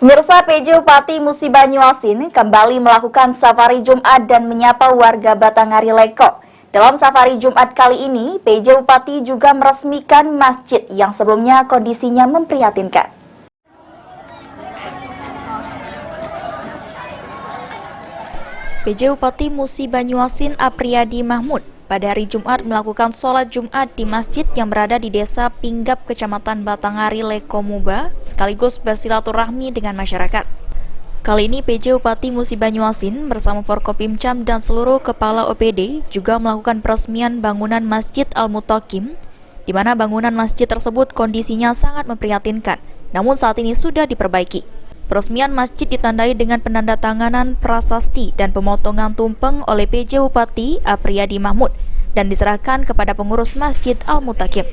Pemirsa, PJ Bupati Musi Banyuasin kembali melakukan safari Jumat dan menyapa warga Batanghari Leko. Dalam safari Jumat kali ini, PJ Bupati juga meresmikan masjid yang sebelumnya kondisinya memprihatinkan. PJ Bupati Musi Banyuasin Apriyadi Mahmud pada hari Jumat melakukan sholat Jumat di masjid yang berada di Desa Pinggap, Kecamatan Batanghari Leko Muba, sekaligus bersilaturahmi dengan masyarakat. Kali ini PJ Bupati Musi Banyuasin bersama Forkopimcam dan seluruh kepala OPD juga melakukan peresmian bangunan Masjid Al-Mutaqim, di mana bangunan masjid tersebut kondisinya sangat memprihatinkan, namun saat ini sudah diperbaiki. Peresmian masjid ditandai dengan penandatanganan prasasti dan pemotongan tumpeng oleh PJ Bupati Apriyadi Mahmud dan diserahkan kepada pengurus Masjid Al-Mutaqim.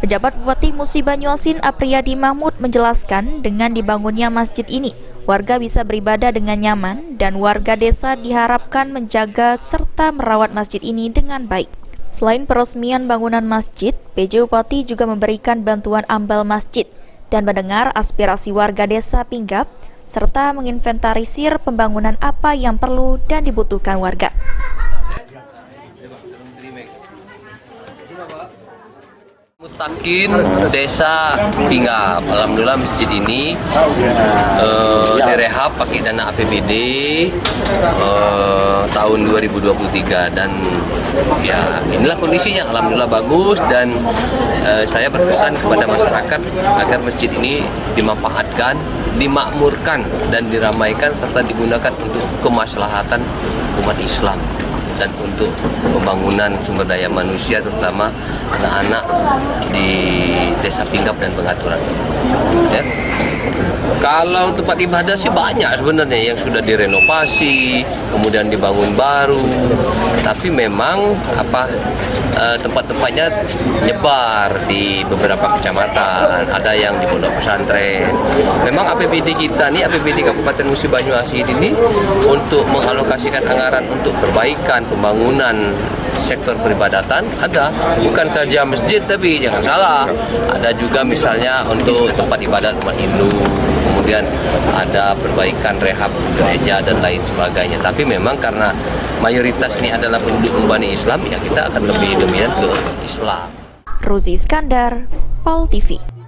Pejabat Bupati Musi Banyuasin Apriyadi Mahmud menjelaskan dengan dibangunnya masjid ini, warga bisa beribadah dengan nyaman dan warga desa diharapkan menjaga serta merawat masjid ini dengan baik. Selain peresmian bangunan masjid, PJ Bupati juga memberikan bantuan ambal masjid dan mendengar aspirasi warga desa Pinggap, serta menginventarisir pembangunan apa yang perlu dan dibutuhkan warga. Mutaqim Desa Pinggap, alhamdulillah masjid ini direhab pakai dana APBD tahun 2023 dan ya inilah kondisinya, alhamdulillah bagus. Dan saya berpesan kepada masyarakat agar masjid ini dimanfaatkan, dimakmurkan dan diramaikan serta digunakan untuk kemaslahatan umat Islam dan untuk pembangunan sumber daya manusia, terutama anak-anak di Desa Pinggap dan Pengaturan. Ya. Kalau tempat ibadah sih banyak sebenarnya yang sudah direnovasi, kemudian dibangun baru, tapi memang tempat-tempatnya nyebar di beberapa kecamatan, ada yang di pondok pesantren. Memang APBD kita nih, APBD Kabupaten Musi Banyuasin ini untuk mengalokasikan anggaran untuk perbaikan pembangunan sektor peribadatan ada, bukan saja masjid, tapi jangan salah, ada juga misalnya untuk tempat ibadat umat Hindu, kemudian ada perbaikan rehab gereja dan lain sebagainya. Tapi memang karena mayoritas ini adalah penduduk Bani Islam, ya kita akan lebih dominan ke Islam. Ruzi Iskandar, PAL TV.